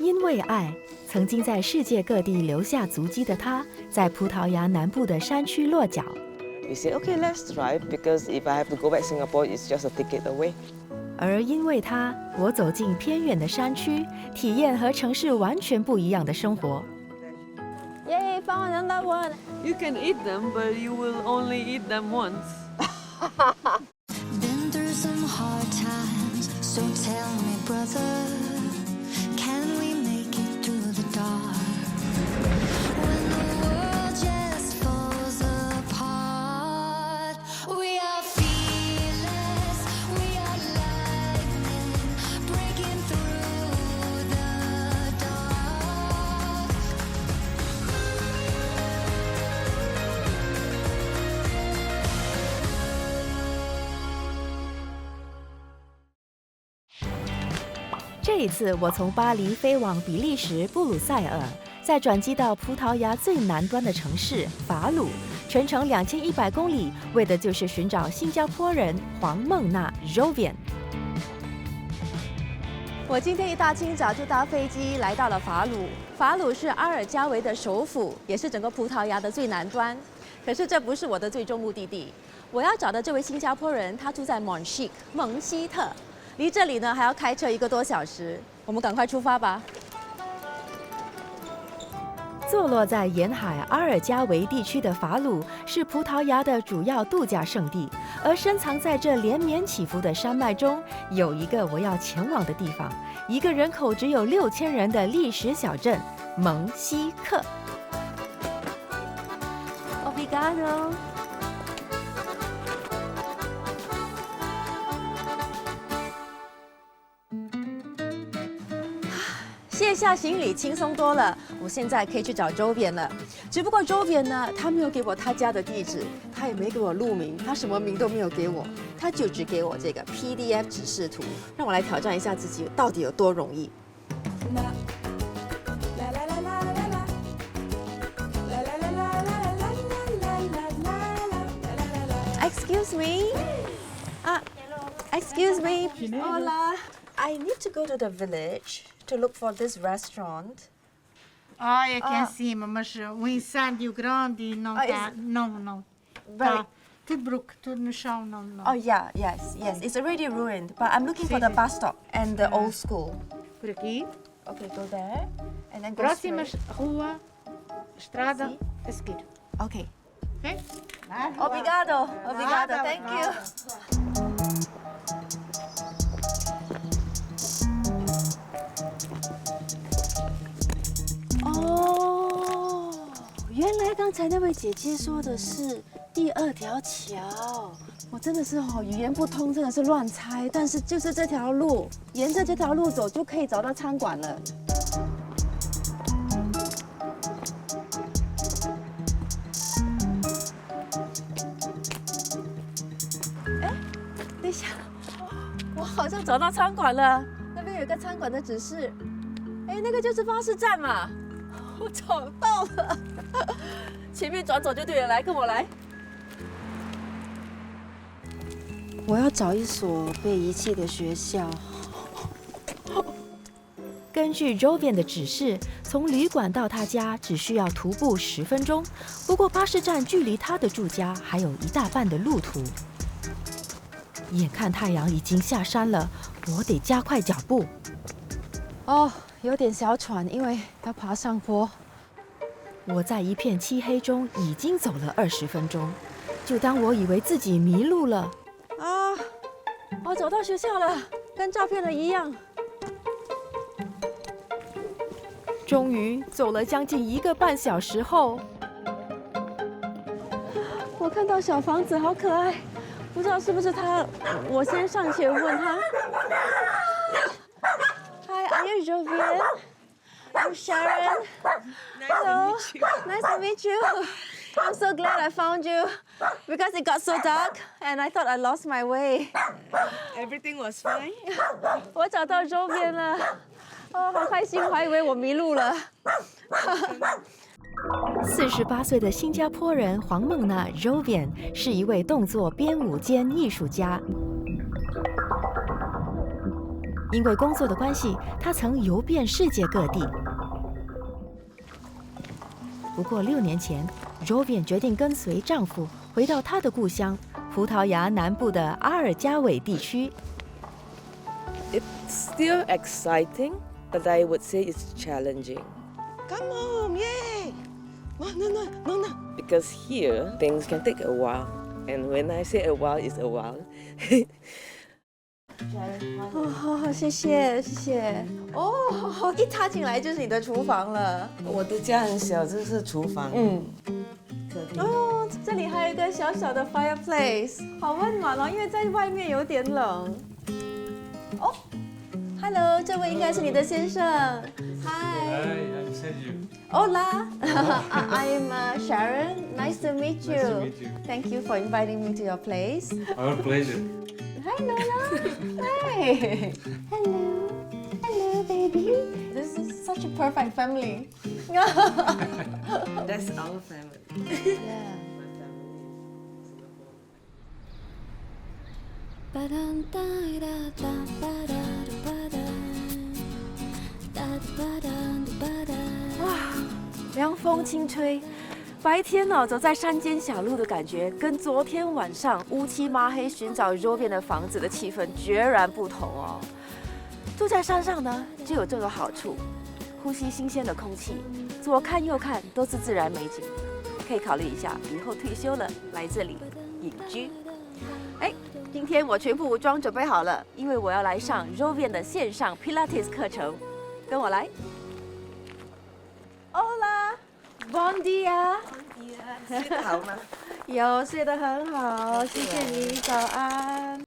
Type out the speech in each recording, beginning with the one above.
因为爱，曾经在世界各地留下足迹的他，在葡萄牙南部的山区落脚。We say, okay, let's try because if I have to go back Singapore, it's just a ticket away. 而因为他，我走进偏远的山区，体验和城市完全不一样的生活。Yay, found another one. You can eat them, but you will only eat them once. Been through some hard times, so tell me, brother, can we make it through the dark? When the world just falls apart, we are fearless, we are lightning, breaking through the dark. 这一次，我从巴黎飞往比利时布鲁塞尔，再转机到葡萄牙最南端的城市法鲁，全程2100公里，为的就是寻找新加坡人黄梦娜 Jovian。我今天一大清早就搭飞机来到了法鲁。法鲁是阿尔加维的首府，也是整个葡萄牙的最南端。可是这不是我的最终目的地。我要找的这位新加坡人，他住在蒙希特，离这里呢还要开车1个多小时。我们赶快出发吧。坐落在沿海阿尔加维地区的法鲁是葡萄牙的主要度假胜地，而深藏在这连绵起伏的山脉中，有一个我要前往的地方，一个人口只有6000人的历史小镇蒙希克。Obrigado。卸下行李，轻松多了。我现在可以去找周边了。只不过周边呢，他没有给我他家的地址，他也没给我路名，他什么名都没有给我，他就只给我这个 PDF 指示图，让我来挑战一下自己到底有多容易。Excuse me. Excuse me. Hola. I need to go to the village to look for this restaurant. Olha aqui em cima, mas o incêndio grande não tá, não. Tá tudo bruto, tudo no chão, não. Oh yeah, yes. It's already ruined, but I'm looking for the bus stop and the old school. Por aqui. Okay, go there and then go Próxima straight. rua, estrada, a seguir. Okay. Ok? Obrigado. Thank you. 哦，原来刚才那位姐姐说的是第2条桥。我真的是语言不通，真的是乱猜。但是就是这条路，沿着这条路走就可以找到餐馆了。哎，等一下，我好像找到餐馆了。那边有个餐馆的指示。哎，那个就是巴士站嘛。我找到了，前面转走就对了，来，跟我来。我要找一所被遗弃的学校。根据 Jovian 的指示，从旅馆到他家只需要徒步10分钟，不过巴士站距离他的住家还有1大半的路途。眼看太阳已经下山了，我得加快脚步。哦，有点小喘，因为要爬上坡。我在一片漆黑中已经走了20分钟，就当我以为自己迷路了，我找到学校了，跟照片的一样。终于走了将近1个半小时后，我看到小房子，好可爱，不知道是不是他。我先上前问他。Hi, are you Jovian? I'm Sharon. Hello. Nice to meet you. I'm so glad I found you because it got so dark and I thought I lost my way. Everything was fine. 我找到周边了，好开心，我还以为我迷路了。48岁的新加坡人黄梦娜 Jovian 是一位动作编舞兼艺术家。因为工作的关系，她曾游遍世界各地。不过6年前 ，Jovian 决定跟随丈夫回到她的故乡——葡萄牙南部的阿尔加韦地区。It's still exciting, but I would say it's challenging. Come on, yay! No. Because here, things can take a while. And when I say a while, it's a while. 好，谢谢。哦，一踏进来就是你的厨房了。我的家很小，这是厨房。客厅。哦，这里还有一个小小的 fireplace， 好温暖哦，因为在外面有点冷。哦 ，Hello， 这位应该是你的先生。Hi。 I'm Sergio. Hola, I'm Sharon. Nice to meet you. Nice to meet you. Thank you for inviting me to your place. Our pleasure. Hi, Lola. Hi. Hello, baby. This is such a perfect family. That's our family. Yeah.哇，凉风轻吹，白天呢走在山间小路的感觉，跟昨天晚上乌漆麻黑寻找Jovian的房子的气氛决然不同哦。住在山上呢，就有这个好处，呼吸新鲜的空气，左看右看都是自然美景，可以考虑一下以后退休了来这里隐居。哎，今天我全副武装准备好了，因为我要来上Jovian的线上 Pilates 课程，跟我来。Hola, bon dia。睡得好吗？有，睡得很好，谢谢你，早安。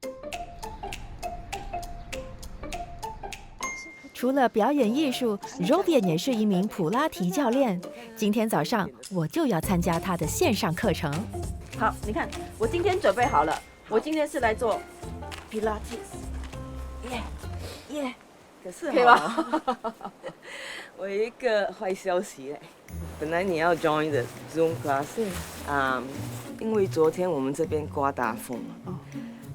除了表演艺术，Jovian 也是一名普拉提教练。今天早上我就要参加他的线上课程。好，你看，我今天准备好了，我今天是来做 Pilates， 耶，可是可以吗？我有一个坏消息嘞，本来你要 join 的 Zoom class，因为昨天我们这边刮大风，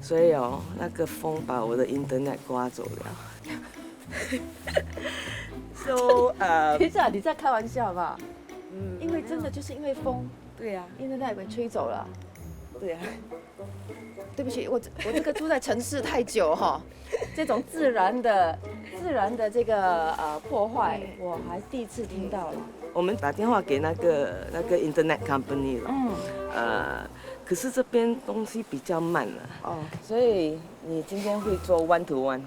所以那个风把我的 internet 刮走了。So 等一下，你在开玩笑吧？因为真的就是因为风，对呀， internet 被吹走了。对呀。对不起，我这个住在城市太久哈，这种自然的这个破坏，我还第一次听到了。我们打电话给那个 internet company 了，可是这边东西比较慢了，所以你今天会做 one to one，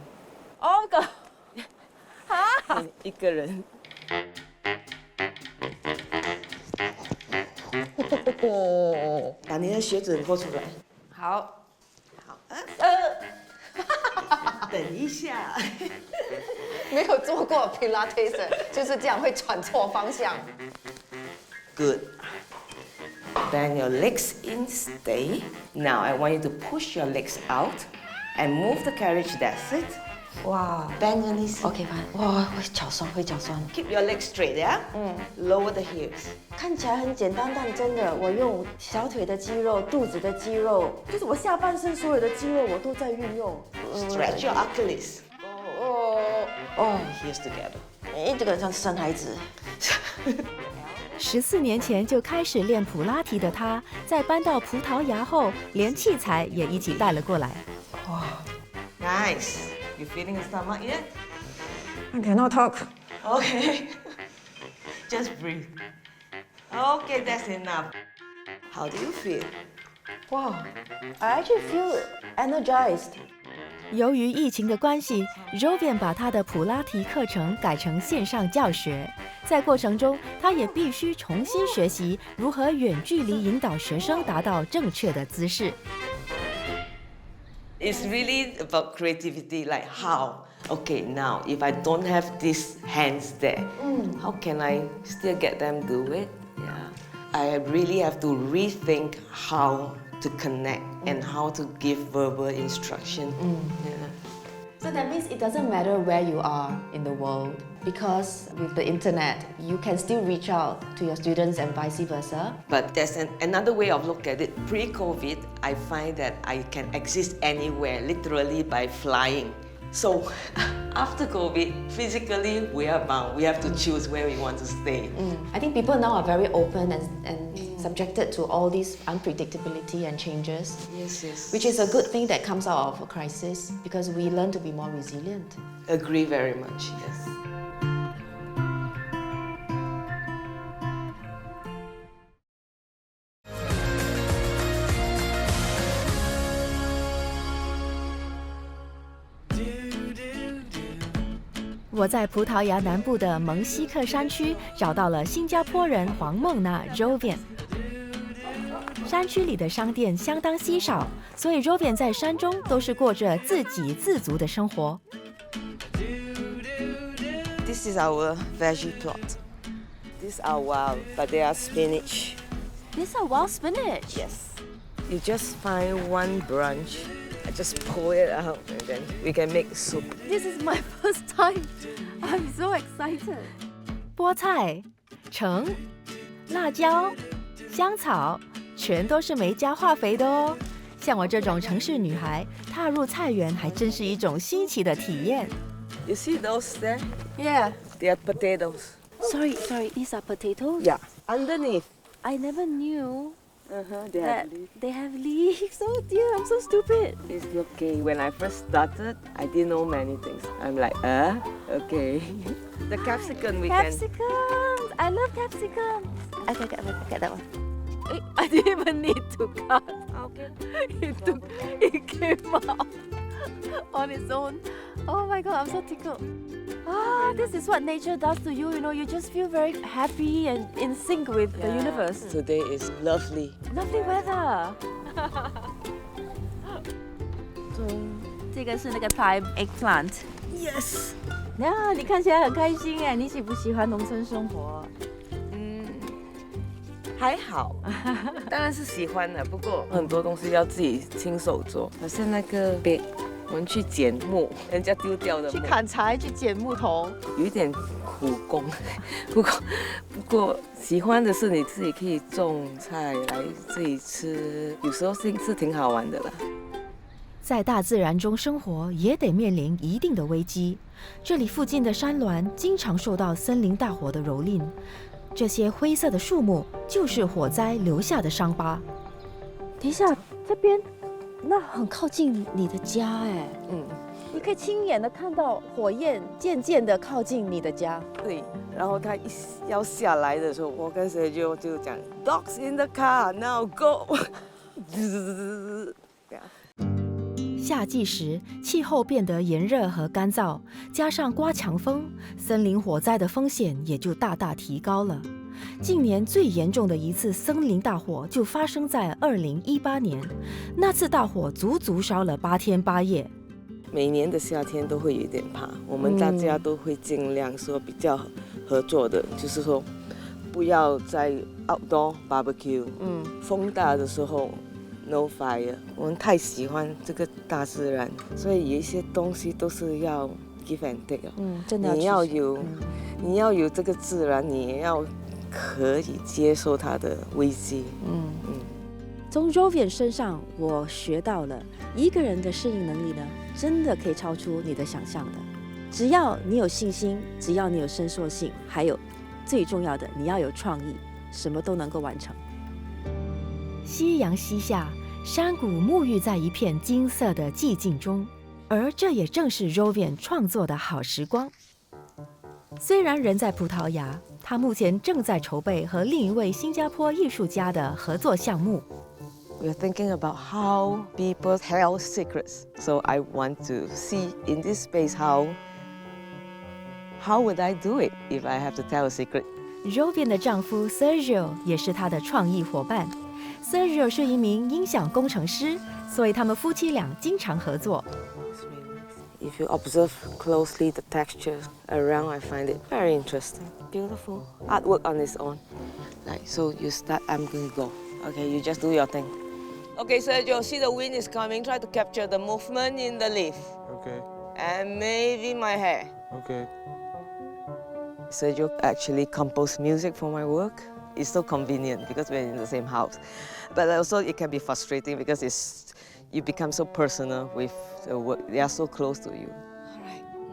你一个人。把你的鞋子拖出来。好，等一下。没有做过 Pilates， 就是这样会转错方向。Good. Bend your legs in, stay. Now I want you to push your legs out and move the carriage. That's it. Wow. Bend your knees. OK， 哇，会脚酸。 Keep your legs straight, yeah? Lower the heels. 看起来很简单，但真的，我用小腿的肌肉、肚子的肌肉，就是我下半身所有的肌肉，我都在运用。Stretch your Achilles. Heels together. 这个像生孩子。 14年前就开始练普拉提的他，在搬到葡萄牙后，连器材也一起带了过来。Wow. Nice. You feeling the stomach yet? I cannot talk. Okay. Just breathe. Okay, that's enough. How do you feel? Wow, I actually feel energized. 由于疫情的关系 ，Jovian 把他的普拉提课程改成线上教学，在过程中，他也必须重新学习如何远距离引导学生达到正确的姿势。 It's really about creativity, like how? Okay, now if I don't have these hands there, how can I still get them do it? Yeah. I really have to rethink how to connect and how to give verbal instruction. Yeah. So that means it doesn't matter where you are in the world, because with the internet, you can still reach out to your students and vice versa. But there's another way of look at it. Pre-COVID, I find that I can exist anywhere, literally by flying. So after COVID, physically we are bound. We have to choose where we want to stay. I think people now are very open and subjected to all these unpredictability and changes, Yes, yes. which is a good thing that comes out of a crisis because we learn to be more resilient. Agree very much, yes.我在葡萄牙南部的蒙西克山区找到了新加坡人黄梦娜 Jovian。山区里的商店相当稀少，所以 Jovian 在山中都是过着自给自足的生活。This is our veggie plot. These are wild, but they are spinach. These are wild spinach. Yes. You just find one branch, I just pull it out, and then we can make soup. This is my first time. I'm so excited. 菠菜、橙、辣椒、香草，全都是没加化肥的哦。像我这种城市女孩，踏入菜园还真是一种新奇的体验。You see those there? Yeah. They are potatoes. Sorry, these are potatoes? Yeah. Underneath. I never knew They that they have leaves. Oh dear, I'm so stupid. It's okay. When I first started, I didn't know many things. I'm like, okay. The capsicum we can. Capsicums! I love capsicums. Okay, get that one. I didn't even need to cut. Okay. It came out on its own. Oh my god, I'm so tickled. This is what nature does to you. You know, you just feel very happy and in sync with the universe. Today is lovely. Lovely weather. 这个是那个 thyme eggplant. Yes. 呀，你看起来很开心哎，你喜不喜欢农村生活？还好，当然是喜欢的。不过很多东西要自己亲手做，好像那个贝，我们去捡木，人家丢掉的木，去砍柴，去捡木头。有一点苦工，不过喜欢的是你自己可以种菜来自己吃，有时候是挺好玩的啦。在大自然中生活也得面临一定的危机。这里附近的山峦经常受到森林大火的蹂躏，这些灰色的树木就是火灾留下的伤疤。等一下，这边那很靠近你的家哎，你可以亲眼的看到火焰渐渐的靠近你的家。对，然后他要下来的时候，我跟谁就讲 ，Dogs in the car, now go 。夏季时，气候变得炎热和干燥，加上刮强风，森林火灾的风险也就大大提高了。近年最严重的一次森林大火就发生在2018年，那次大火足足烧了8天8夜。每年的夏天都会有一点怕，我们大家都会尽量说比较合作的，就是说不要在 outdoor barbecue。风大的时候 no fire。我们太喜欢这个大自然，所以有一些东西都是要 give and take。真的你要有这个自然，你也要可以接受它的危机。从 Jovian 身上，我学到了一个人的适应能力呢，真的可以超出你的想象的。只要你有信心，只要你有伸缩性，还有最重要的，你要有创意，什么都能够完成。夕阳西下，山谷沐浴在一片金色的寂静中，而这也正是 Jovian 创作的好时光。虽然人在葡萄牙，他目前正在筹备和另一位新加坡艺术家的合作项目。We're thinking about how people tell secrets. So I want to see in this space how would I do it if I have to tell a secret. Jovian 的丈夫 Sergio 也是他的创意伙伴。Sergio 是一名音响工程师，所以他们夫妻俩经常合作。If you observe closely the textures around, I find it very interesting. Beautiful artwork on its own. Like, so you start, I'm going to go. Okay, you just do your thing. Okay, Sergio, see the wind is coming. Try to capture the movement in the leaf. Okay. And maybe my hair. Okay. Sergio actually composed music for my work. It's so convenient because we're in the same house. But also it can be frustrating because you become so personal with the work. They are so close to you.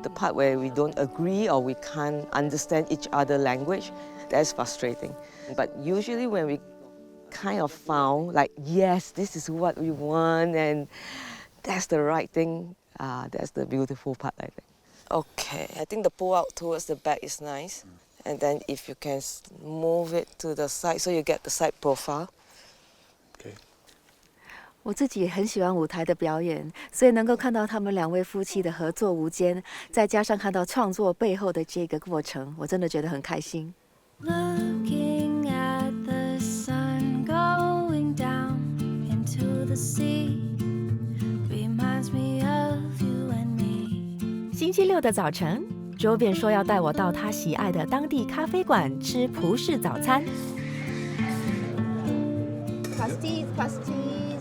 the part where we don't agree or we can't understand each other language, that's frustrating. But usually when we kind of found like, yes, this is what we want and that's the right thing, that's the beautiful part, I think. Okay, I think the pull out towards the back is nice. And then if you can move it to the side so you get the side profile. Okay. 我自己也很喜欢舞台的表演，所以能够看到他们两位夫妻的合作无间，再加上看到创作背后的这个过程，我真的觉得很开心。Looking at the sun going down into the sea reminds me of you and me. 星期六的早晨，周便说要带我到他喜爱的当地咖啡馆吃葡式早餐。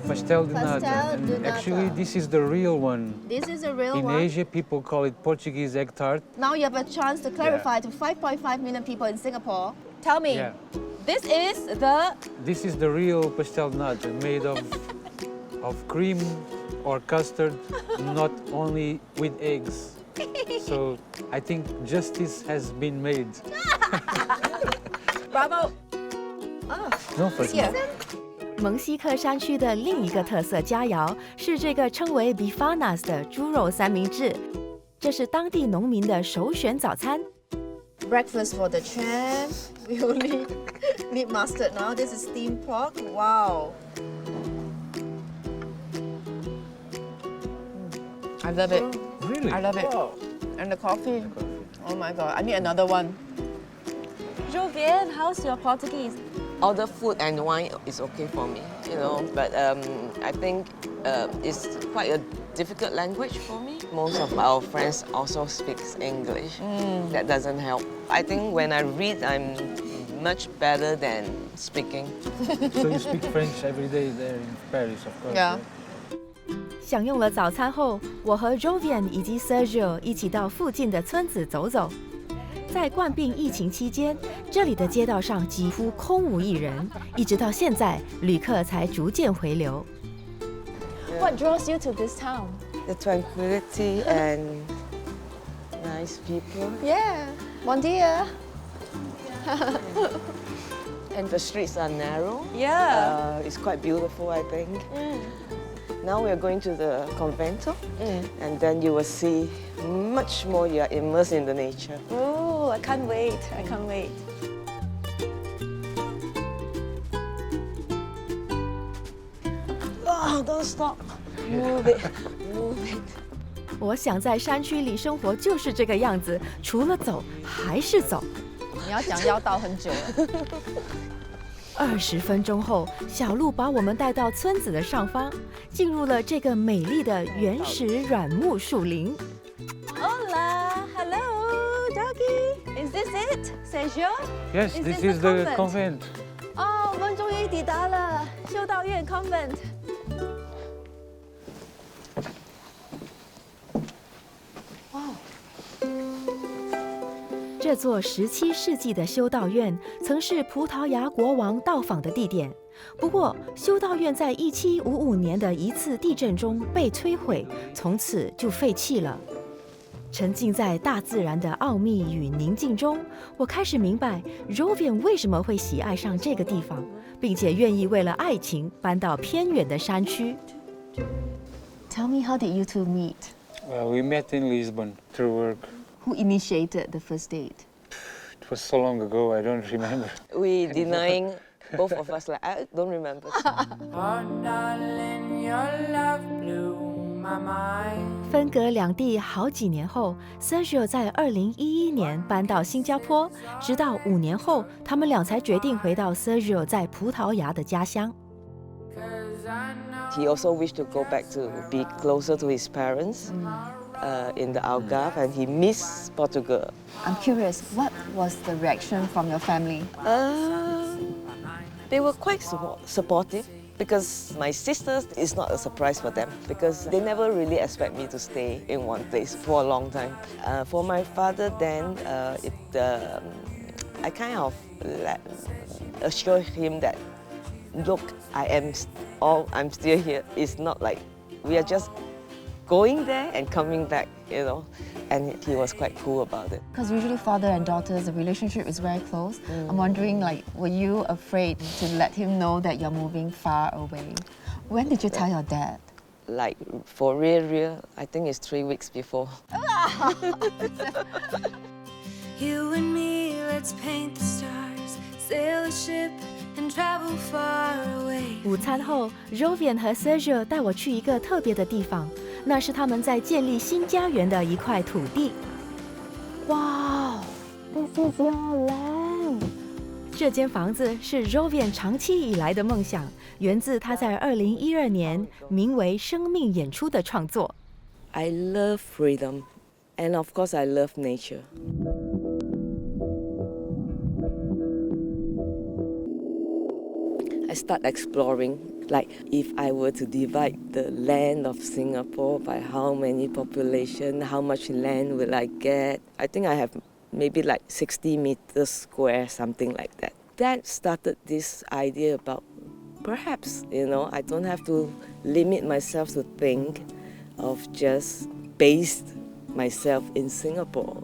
Pastel de nata. And actually, this is the real one. This is a real In one. Asia, people call it Portuguese egg tart. Now you have a chance to clarify to 5.5 million people in Singapore. Tell me, Yeah. this is the This is the real pastel de nata, made of cream or custard, not only with eggs. So I think justice has been made. Bravo. No, for Here. 蒙西克山区的另一个特色佳肴是这个称为 bifanas 的猪肉三明治，这是当地农民的首选早餐。Breakfast for the champ. We only need mustard now. This is steamed pork. Wow. I love it. Really? I love it. And the coffee. Oh my god, I need another one. Jovian, how's your Portuguese? All the food and wine is okay for me, you know, but I think it's quite a difficult language for me. Most of our friends also speak English. That doesn't help. I think when I read, I'm much better than speaking. So you speak French every day there in Paris, of course. Yeah. right? 享用了早餐后，我和 Jovian 以及 Sergio 一起到附近的村子走走。在冠病疫情期间，这里的街道上几乎空无一人，一直到现在，旅客才逐渐回流。What draws you to this town? The tranquility and nice people. Yeah. Bon dia. And the streets are narrow. Yeah. It's quite beautiful, I think. Now we are going to the convento, and then you will see much more. You are immersed in the nature. Oh, I can't wait. I can't wait. Oh, don't stop. Move it. Move it. 我想在山区里生活就是这个样子，除了走还是走。你要讲要到很久了。 20分钟后，小路把我们带到村子的上方，进入了这个美丽的原始软木树林。Hola, hello, doggy. Is this it, Sergio? Yes, Is this this is the the convent? convent. 哦，我们终于抵达了修道院 convent。这座17世纪的修道院曾是葡萄牙国王到访的地点。不过，修道院在1755年的一次地震中被摧毁，从此就废弃了。沉浸在大自然的奥秘与宁静中，我开始明白 Jovian 为什么会喜爱上这个地方，并且愿意为了爱情搬到偏远的山区。Tell me, how did you two meet? We met in Lisbon through work. Who initiated the first date? It was so long ago, I don't remember. We denying both of us like I don't remember. Oh, darling, your love blew my mind. 分隔两地好几年后 ，Sergio 在2011年搬到新加坡，直到5年后，他们俩才决定回到 Sergio 在葡萄牙的家乡。 'Cause I know He also wished to go back to be closer to his parents in the Algarve, and he missed Portugal. I'm curious, what was the reaction from your family? They were quite supportive because my sisters is not a surprise for them because they never really expect me to stay in one place for a long time. For my father, then I kind of assure him that, look, I'm still here. It's not like we are just going there and coming back, you know. And he was quite cool about it. Because usually father and daughter, the relationship is very close. I'm wondering, like, were you afraid to let him know that you're moving far away? When did you tell your dad? Like, for real, I think it's 3 weeks before. You and me, let's paint the stars, sail a ship and travel far away. 午餐后 ，Rovian 和 Sergio 带我去一个特别的地方，那是他们在建立新家园的一块土地。Wow, this is your land. 这间房子是 Rovian 长期以来的梦想，源自他在2012年名为《生命演出》的创作。I love freedom, and of course I love nature. I start exploring, like if I were to divide the land of Singapore by how many population, how much land will I get? I think I have maybe like 60 meters square, something like that. That started this idea about perhaps, you know, I don't have to limit myself to think of just based myself in Singapore.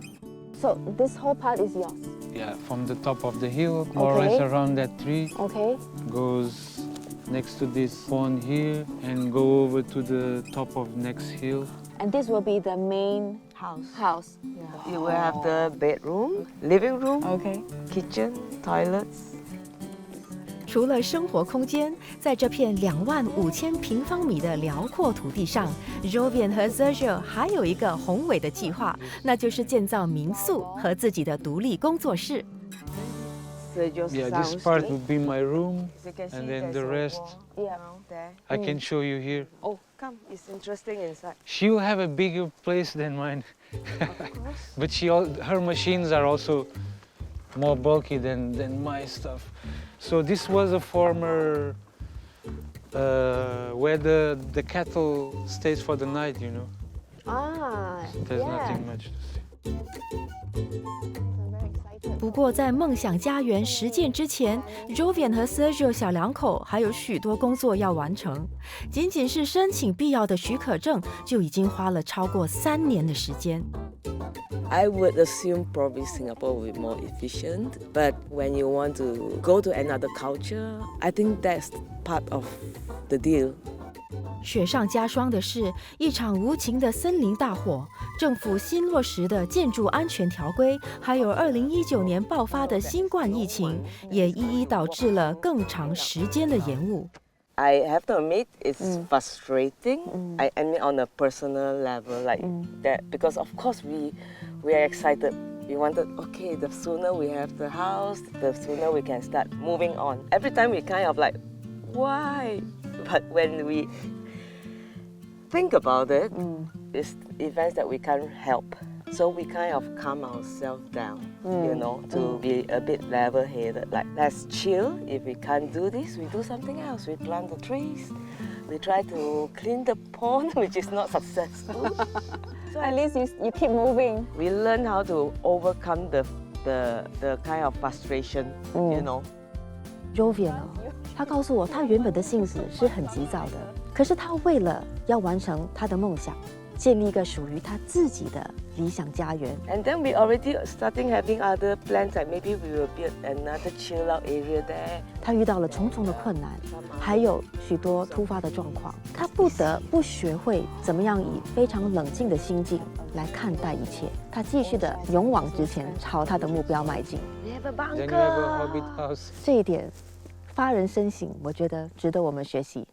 So this whole part is yours. Yeah, from the top of the hill, more or less around that tree, Okay. goes next to this pond here and go over to the top of next hill. And this will be the main house. You will have the bedroom, living room, Okay. kitchen, toilets. 除了生活空间，在这片25000平方米的辽阔土地上 ，Rovian 和 Sergio 还有一个宏伟的计划，那就是建造民宿和自己的独立工作室。Yeah, this part would be my room, and then the rest Yeah. There. I can show you here. Oh, come, it's interesting inside. She'll have a bigger place than mine, but her machines are also more bulky than my stuff. So this was a former where the cattle stays for the night, you know. Ah, There's yeah. nothing much to see. I'm very excited. 不过，在梦想家园实践之前 ，Rovian 和 Sergio 小两口还有许多工作要完成。仅仅是申请必要的许可证，就已经花了超过3年的时间。I would assume probably Singapore will be more efficient, but when you want to go to another culture, I think that's part of the deal. 雪上加霜的是，一场无情的森林大火，政府新落实的建筑安全条规，还有2019年爆发的新冠疫情，也一一导致了更长时间的延误。I have to admit it's frustrating. I mean on a personal level like that because of course we are excited. We wanted, okay, the sooner we have the house, the sooner we can start moving on. Every time we kind of like, why? But when we think about it, it's events that we can't help. So we kind of calm ourselves down, you know, to be a bit level-headed. Like, let's chill. If we can't do this, we do something else. We plant the trees. We try to clean the pond, which is not successful. So at least you keep moving. We learn how to overcome the kind of frustration, you know. Rovian 他告诉我，他原本的性子是很急躁的，可是他为了要完成他的梦想，建立一个属于他自己的理想家园。 And then we already starting having other plans, like maybe we will build another chill out area there. 他遇到了重重的困难，还有许多突发的状况，他不得不学会怎么样以非常冷静的心境来看待一切。他继续的勇往直前，朝他的目标迈进。 We have a Then you have a bunker. hobbit house. 这一点发人深省，我觉得值得我们学习。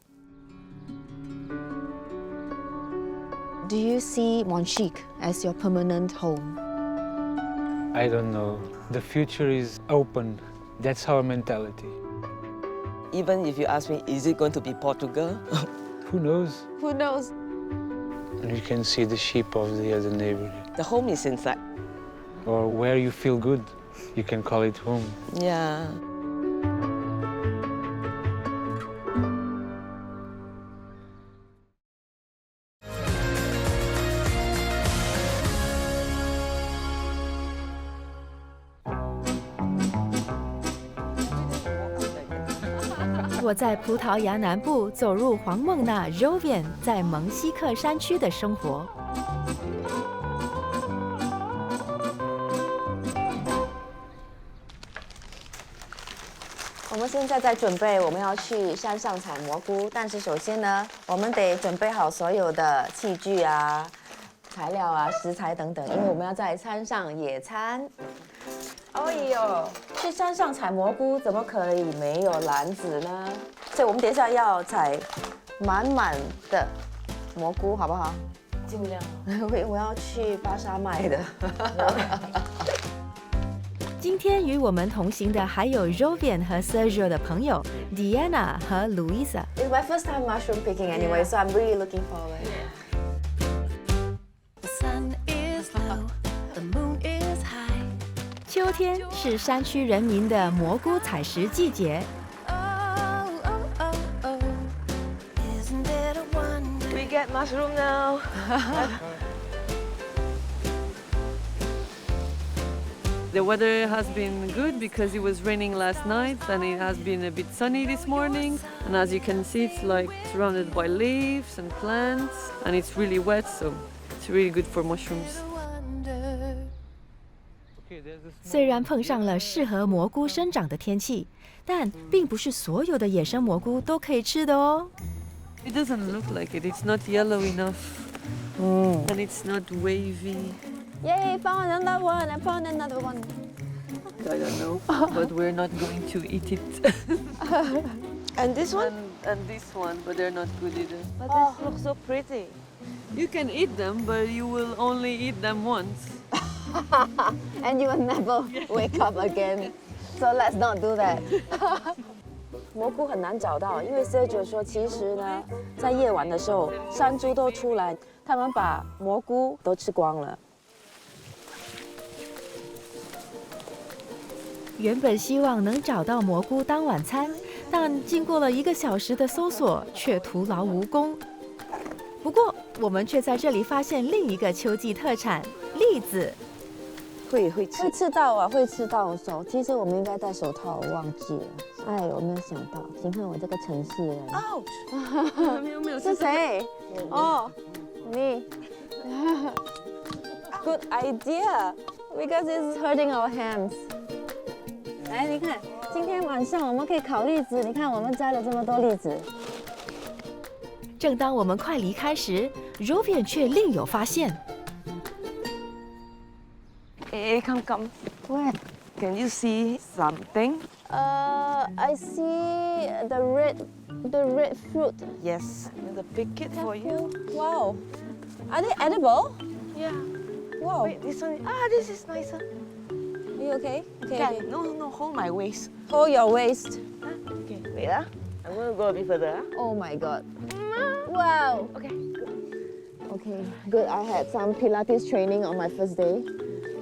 Do you see Monchique as your permanent home? I don't know. The future is open. That's our mentality. Even if you ask me, is it going to be Portugal? Who knows? Who knows? And you can see the sheep of the other neighborhood. The home is inside. Or where you feel good, you can call it home. Yeah. 我在葡萄牙南部走入黄孟纳 Jovian 在蒙西克山区的生活。我们现在在准备，我们要去山上采蘑菇，但是首先呢，我们得准备好所有的器具啊、材料啊、食材等等，因为我们要在山上野餐。哎呦，去山上采蘑菇怎么可以没有篮子呢？所以我们等一下要采满满的蘑菇，好不好？尽量。我要去巴沙卖的。今天与我们同行的还有 Jovian 和 Sergio 的朋友 Diana 和 Louisa。 It's my first time mushroom picking anyway, so I'm really looking forward. The sun is low, the moon is high. 秋天是山区人民的蘑菇采食季节。 Oh, oh, oh, oh. Isn't it a wonder? We get mushroom now. The weather has been good because it was raining last night and it has been a bit sunny this morning. And as you can see, it's like surrounded by leaves and plants and it's really wet, so it's really good for mushrooms. Wonder. 虽然碰上了适合蘑菇生长的天气，但并不是所有的野生蘑菇都可以吃的哦。 It doesn't look like it, it's not yellow enough. And it's not wavy. Yay, found another one. I found another one. I don't know, but we're not going to eat it. And this one? And this one, but they're not good either. But this looks so pretty. You can eat them, but you will only eat them once. And you will never wake up again. So let's not do that. 蘑菇很难找到，因为 Sergio 说，其实呢，在夜晚的时候，山猪都出来，他们把蘑菇都吃光了。 原本希望能找到蘑菇当晚餐，但经过了1个小时的搜索，却徒劳无功。不过，我们却在这里发现另一个秋季特产——栗子。会吃。会吃到啊，会吃到手。其实我们应该戴手套，我忘记了。哎，我没有想到，请看我这个城市人。是谁？哦，你。Good idea, because it's hurting our hands. 来，你看，今天晚上我们可以烤栗子。你看，我们摘了这么多栗子。正当我们快离开时 ，Jovian 却另有发现。 Hey, come. Where? Can you see something? I see the red fruit. Yes. I'll pick it for you. Wow. Are they edible? Yeah. Wow. Wait, this one. This is nicer. Are you okay? Okay. Can. Okay. No, hold my waist. Hold your waist. Okay, wait. I'm gonna go a bit further. Oh my god. Wow. Okay. Okay. Good. I had some Pilates training on my first day.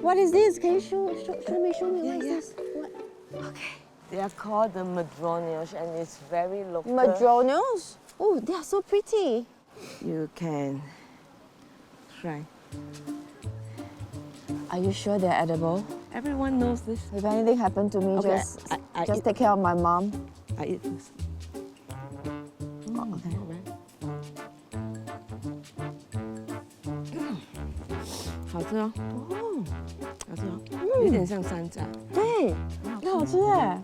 What is this? Can you show me? What is this? What? Okay. They are called the madronials and it's very local. Madronials? Oh, they are so pretty. You can try. Are you sure they're edible? Everyone knows this. If anything happened to me, Okay, I just eat. take care of my mom. I eat this. Oh, okay. 好吃哦。哦，好吃哦，有点像山楂。对，很好吃耶。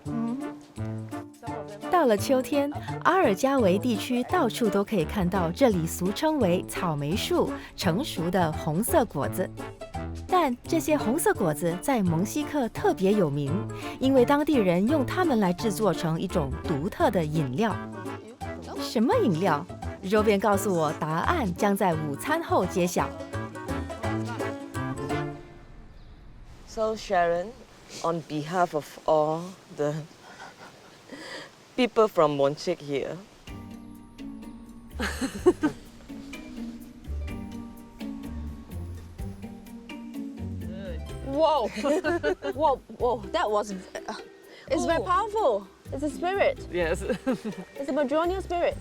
到了秋天，阿尔加维地区到处都可以看到这里俗称为草莓树成熟的红色果子。但这些红色果子在蒙西克特别有名，因为当地人用它们来制作成一种独特的饮料。什么饮料？Jovian告诉我，答案将在午餐后揭晓。 So Sharon, on behalf of all the people from Monchik here, Whoa, whoa! That was. It's very powerful. It's a spirit. Yes. It's a madronia spirit.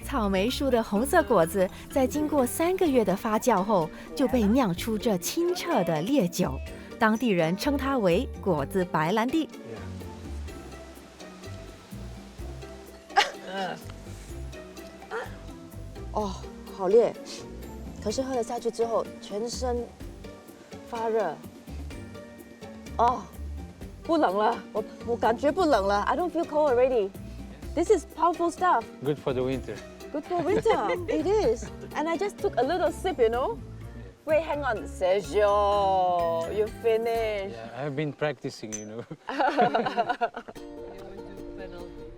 草莓树的红色果子在经过3个月的发酵后，就被酿出这清澈的烈酒。当地人称它为果子白兰地。哦，好烈，可是喝了下去之后，全身发热。哦，不冷了，我感觉不冷了。I don't feel cold already. This is powerful stuff. Good for the winter. Good for winter. It is. And I just took a little sip, you know. Wait, hang on. Sergio, you finished. Yeah, I've been practicing, you know.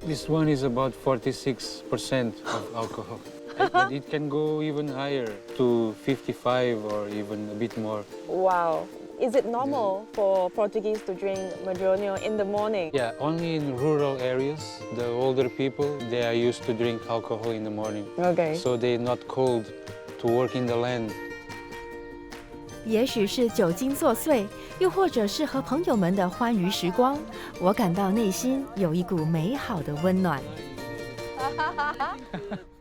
This one is about 46% of alcohol. But it can go even higher to 55 or even a bit more. Wow. Is it normal for Portuguese to drink Madronio in the morning? Yeah, only in rural areas, the older people, they are used to drink alcohol in the morning. Okay. So they're not cold to work in the land. 也许是酒精作祟，又或者是和朋友们的欢愉时光，我感到内心有一股美好的温暖。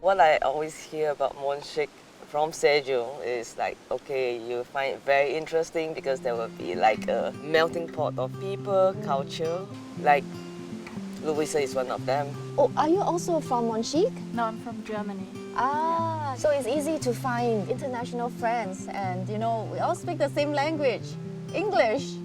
What I always hear about Monchique from Sergio is like, okay, you find it very interesting because there will be like a melting pot of people, culture. Like Louisa is one of them. Oh, are you also from Monchique? No, I'm from Germany. Ah, so it's easy to find international friends, and you know, we all speak the same language, English.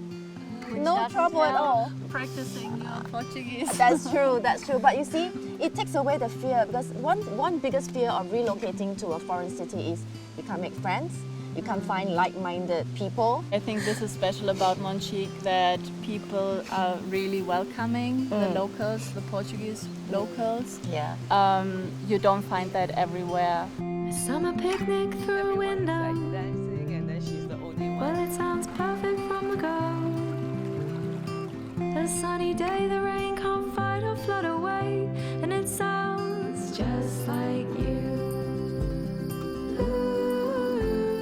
No trouble at all. Practicing Portuguese. That's true, that's true. But you see, it takes away the fear, because one biggest fear of relocating to a foreign city is you can't make friends, you can't find like-minded people. I think this is special about Monchique, that people are really welcoming, the locals, the Portuguese locals. Yeah. You don't find that everywhere. A summer picnic through a window. Dancing, and then she's the only one. Well, it sounds perfect from the go. A sunny day, the rain can't fight or flood away, and it sounds just like you.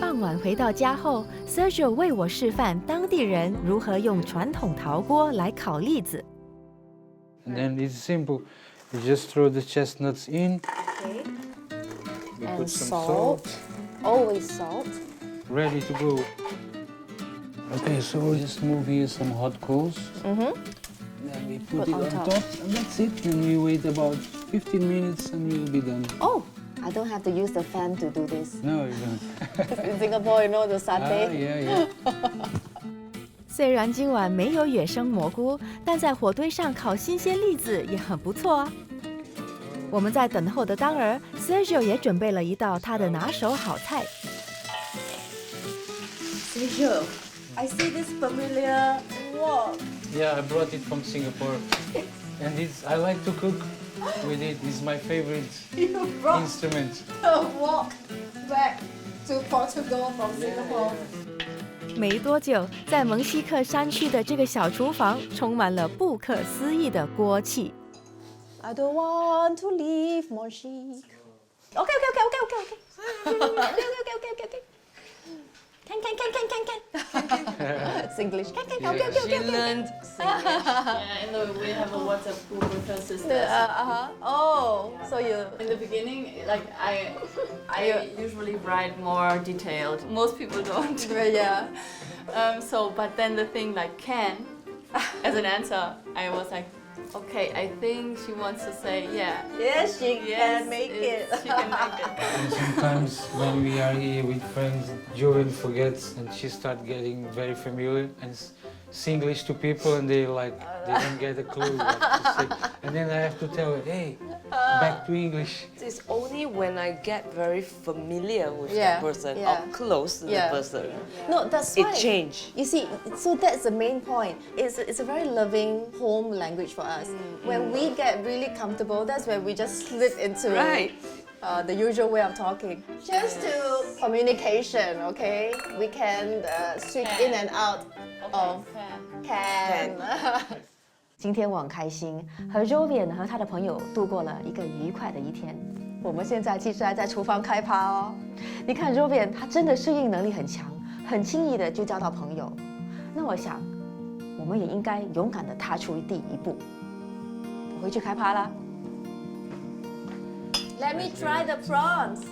傍晚回到家后 ，Sergio 为我示范当地人如何用传统陶锅来烤栗子。And then it's simple. You just throw the chestnuts in. Okay. We And put some salt. Always salt. Ready to go. Okay, so we'll just move here some hot coals. Mm-hmm. Then we put it on top, and that's it. And we wait about 15 minutes, and we'll be done. Oh, I don't have to use the fan to do this. No, you don't. In Singapore, you know the Ah, satay. yeah. 虽然今晚没有野生蘑菇，但在火堆上烤新鲜栗子也很不错啊。我们在等候的当儿 ，Sergio 也准备了一道他的拿手好菜。Sergio, I see this familiar wok. Yeah, I brought it from Singapore, and I like to cook with it. It's my favorite You brought instrument. a wok back to Portugal from Singapore. 没多久，在蒙西克山区的这个小厨房充满了不可思议的锅气。I don't want to leave Monchique. Okay. Can. Singlish. Can. She learned Yeah, we have a WhatsApp group with her sisters. Oh, so you. In the beginning, like I usually write more detailed. Most people don't. Yeah. But then the thing like can, as an answer, I was like, okay, I think she wants to say yeah. Yes, she can make it. She can make it. And sometimes when we are here with friends, Joanne forgets, and she starts getting very familiar and Singlish to people, and they don't get a clue what to say. And then I have to tell her, hey, back to English. it's only when I get very familiar with Yeah, the person yeah. or close to Yeah. the person. No, that's why. It changed. You see, so that's the main point. It's a very loving home language for us. When we get really comfortable, that's when we just slip into Right. The usual way of talking. Just to communication, okay? We can switch in and out of can. 今天我很开心，和 Jovian 和他的朋友度过了一个愉快的一天。我们现在其实还在厨房开趴哦。你看 Jovian 他真的适应能力很强，很轻易的就交到朋友。那我想，我们也应该勇敢的踏出第一步。我回去开趴啦。Let me try the prawns.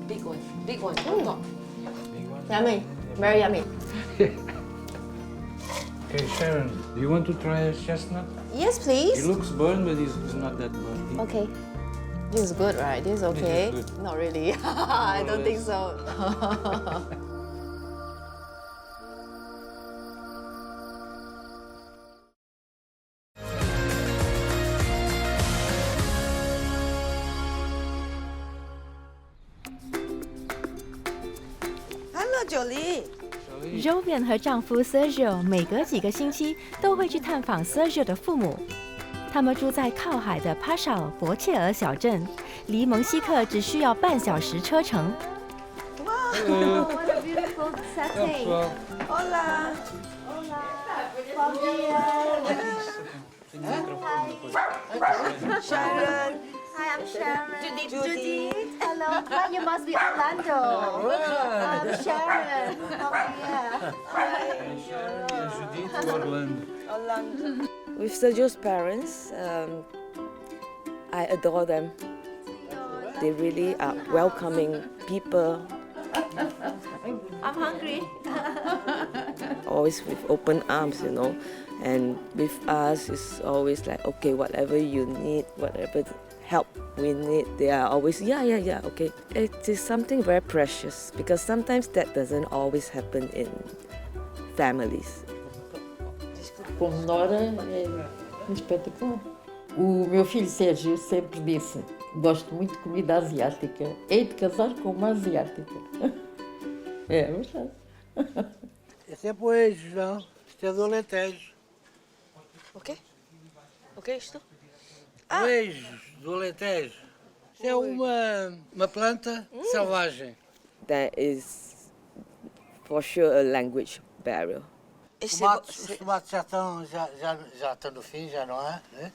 Big one on top. Yummy, very yummy. Okay, Sharon, do you want to try a chestnut? Yes, It please. looks burned, but it's not that burned. Okay. This is good, right? This is okay. This is good. Not really. I don't think so. 九黎。 Jovian 和丈夫 Sergio 每隔几个星期都会去探访 Sergio 的父母。他们住在靠海的帕绍博切尔小镇，离蒙西克只需要半小时车程。哇 ！What a beautiful setting! Hola. Hola. Bom dia. Sharon. Hi, I'm Sharon. Judy. Hello. Well, you must be Orlando. I'm Sharon. Bom dia. Orlando. With Sergio's parents, I adore them. They really are welcoming people. I'm hungry. Always with open arms, you know. And with us, it's always like, okay, whatever you need, whatever help we need, they are always, yeah, okay. It is something very precious because sometimes that doesn't always happen in families. Como nora é espetacular. O meu filho Sérgio sempre disse: gosto muito de comida asiática. Hei de casar com uma asiática. É verdade. Esse é poejo, não? Isto é do Alentejo. O quê? O que é isto? Poejos do Alentejo. Isto é uma planta selvagem. There is for sure a language barrier. Os tomates já estão no fim, já não há, né?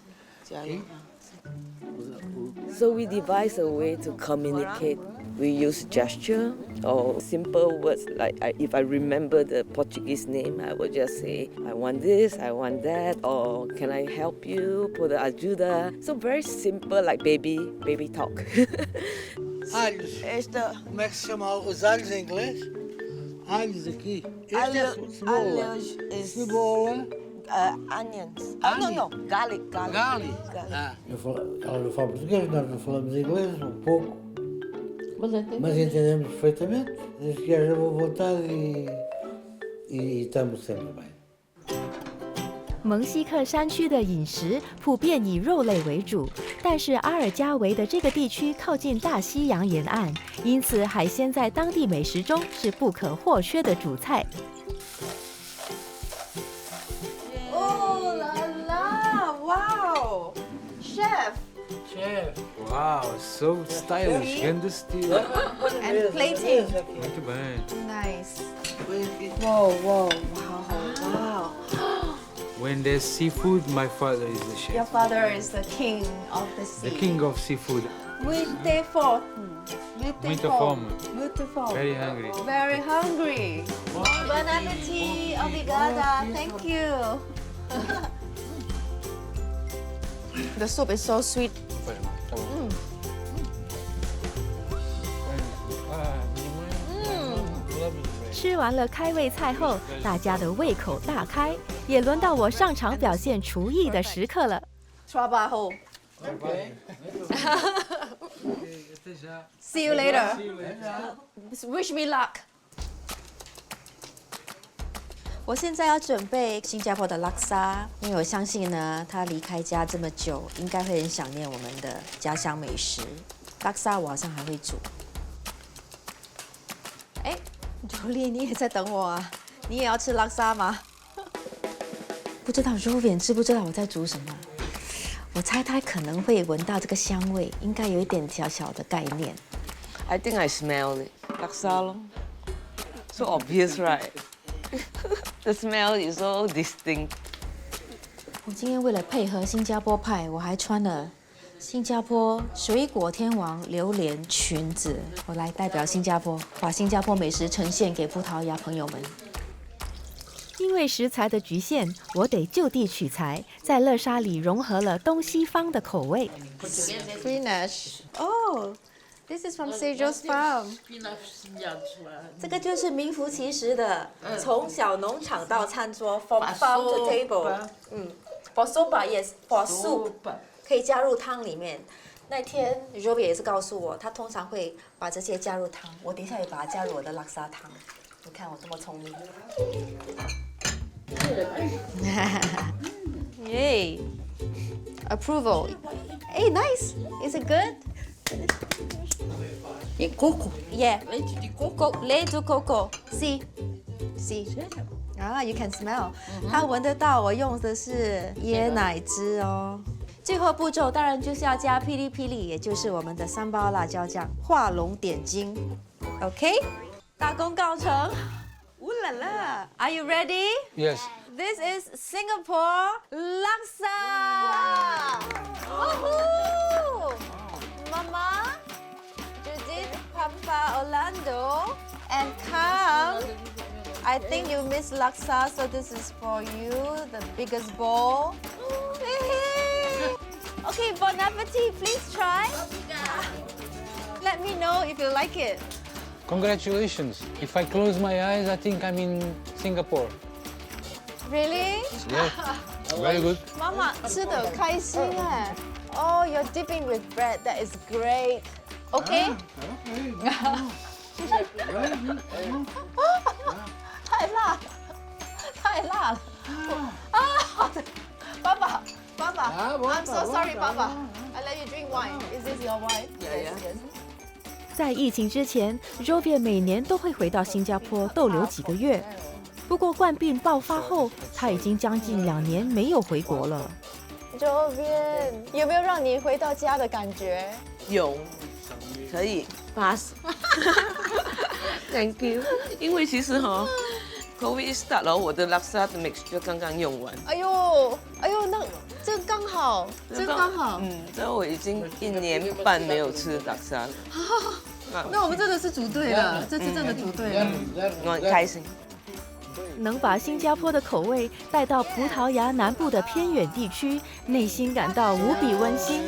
So we devise a way to communicate. We use gesture or simple words like if I remember the Portuguese name, I would just say, I want this, I want that, or can I help you? Pode ajuda. So very simple like baby talk. Alhos. Como é que se chama os alhos em inglês? Alhos aqui. Este é cebola. Cebola. Onions. No. Garlic. Garlic. Ela não fala português, nós não falamos inglês, um pouco. Mas entendemos perfeitamente. Desde que haja boa vontade e estamos sempre bem. 蒙西克山区的饮食普遍以肉类为主，但是阿尔加维的这个地区靠近大西洋沿岸，因此海鲜在当地美食中是不可或缺的主菜。Oh la la! Wow! Chef! Wow, so stylish. Grande estilo. And plating. Muito bem. Nice. Wow. When there's seafood, my father is the chef. Your father is the king of the sea. The king of seafood. Beautiful. Muita fome. Beautiful. Very hungry. Very hungry. Bon appetit. Obrigada. Thank you. The soup is so sweet. 吃完了开胃菜后，大家的胃口大开，也轮到我上场表现厨艺的时刻了。Trabajo. See you later. Wish me luck. 我现在要准备新加坡的拉沙，因为我相信呢，他离开家这么久，应该会很想念我们的家乡美食。拉沙我好像还会煮。哎，Julie，你也在等我啊？你也要吃拉沙吗？不知道 Jovian 知不知道我在煮什么？我猜他可能会闻到这个香味，应该有一点小小的概念。I think I smell it. Laksa, so obvious, right? The smell is so distinct. 我今天为了配合新加坡派，我还穿了新加坡水果天王榴莲裙子。我来代表新加坡，把新加坡美食呈现给葡萄牙朋友们。因为食材的局限，我得就地取材，在乐沙里融合了东西方的口味。Spinach. Oh, this is from Sergio's farm. 这个就是名副其实的，从小农场到餐桌 ，from farm to table。For sopa, yes, for soup， 可以加入汤里面。那天 Jovi 也是告诉我，他通常会把这些加入汤。我等一下也把它加入我的拉萨汤。你看我这么聪明。Yay! Approval. Hey, nice. Is it good? Coco. Yeah. Leite de coco. See. Ah, you can smell. 它闻得到，我用的是椰奶汁哦。最后步骤当然就是要加霹雳霹雳，也就是我们的3包辣椒酱，画龙点睛。OK， 大功告成。Ooh la la! Are you ready? Yes. This is Singapore laksa. Woohoo! Mama, Judith, Papa, Orlando, and come. I think you miss laksa, so this is for you, the biggest bowl. Okay, bon appetit. Please try. Let me know if you like it. Congratulations. If I close my eyes, I think I'm in Singapore. Really? Yeah. Very good. Mama, 吃得很开心哎。Oh, you're dipping with bread. That is great. Okay? 太辣了，太辣了。啊，好的，爸爸，I'm so sorry, 爸爸。I let you drink wine. Is this your wine? Yeah. Yes. 在疫情之前 ，Jovian 每年都会回到新加坡逗留几个月。不过冠病爆发后，他已经将近2年没有回国了。Jovian， 有没有让你回到家的感觉？有，可以 pass。Thank you。因为其实COVID start 了，我的 laksa 的 mixture 刚刚用完。哎呦，那这刚好，真刚好。所以我已经1年半没有吃 laksa 了。那我们真的是组队了，这次真的组队了。我很开心。能把新加坡的口味带到葡萄牙南部的偏远地区，内心感到无比温馨。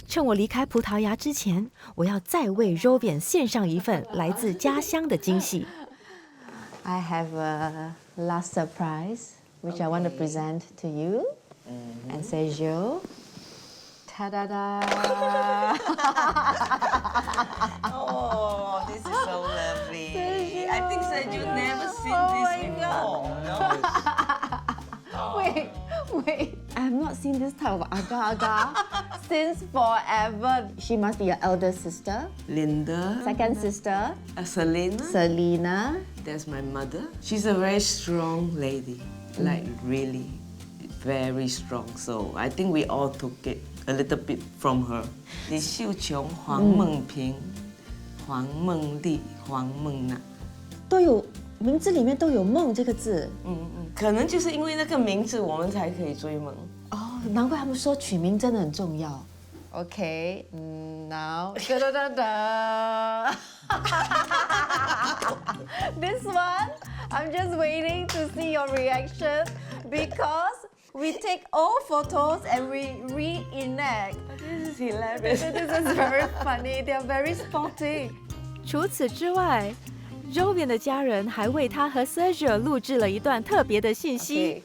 趁我离开葡萄牙之前，我要再为 Jovian 献上一份来自家乡的惊喜。I have a last surprise which I want to present to you and Sergio. Ta-da-da! Oh, this is so lovely. I think Sergio never seen this before. Wait. I have not seen this type of agar-agar since forever. She must be your elder sister. Linda. Second sister. Selena. Selena. That's my mother. She's a very strong lady, like really very strong. So I think we all took it a little bit from her. 李秀琼、黄梦萍、黄梦丽、黄梦娜，都有名字里面都有梦这个字。可能就是因为那个名字，我们才可以追梦。哦，难怪他们说取名真的很重要。Okay, now da-da-da-da. This one, I'm just waiting to see your reaction because we take all photos and we reenact. This is hilarious. This is very funny. They are very sporty. 除此之外 ，Jovian 的家人还为他和 Sergio 录制了一段特别的信息。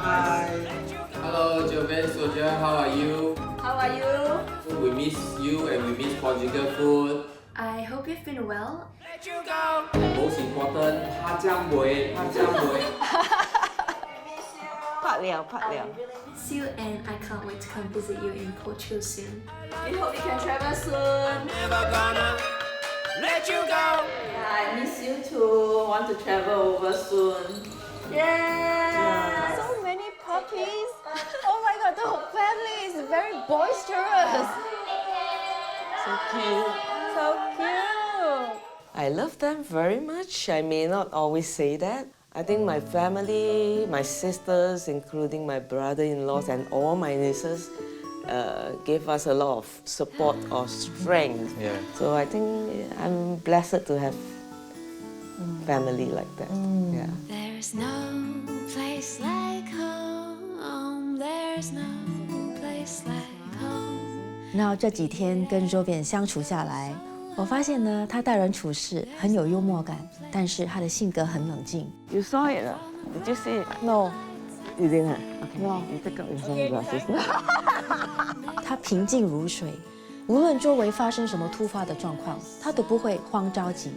Hi. Hello, Jovian, Soja. How are you? How are you? We miss you and we miss Portugal food. I hope you've been well. And most important, 他将回。拍了。 See you, and I can't wait to come visit you in Portugal soon. We hope you can travel soon. Never gonna let you go. Yeah, I miss you too. Want to travel over soon. Yeah. So many puppies. Oh my god, the whole family is very boisterous. So cute. So cute. I love them very much. I may not always say that. I think my family, my sisters, including my brother-in-laws and all my nieces, gave us a lot of support or strength. Yeah. So I think I'm blessed to have family like that. Yeah. There's no place like home. There's no place place like home. 然后这几天跟周边相处下来，我发现呢，他待人处事很有幽默感，但是他的性格很冷静。 You saw it? Did you see it? No. You didn't? Okay. No. You take out your sunglasses. 他平静如水，无论周围发生什么突发的状况，他都不会慌着急。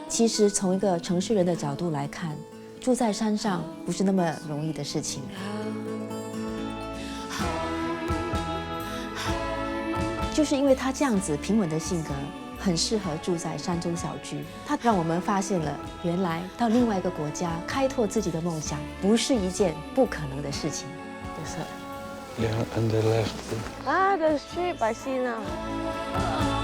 其实从一个城市人的角度来看，住在山上不是那么容易的事情。就是因为他这样子平稳的性格，很适合住在山中小居。他让我们发现了，原来到另外一个国家开拓自己的梦想，不是一件不可能的事情。That's right. Yeah, and the left. Ah, the ship I see now.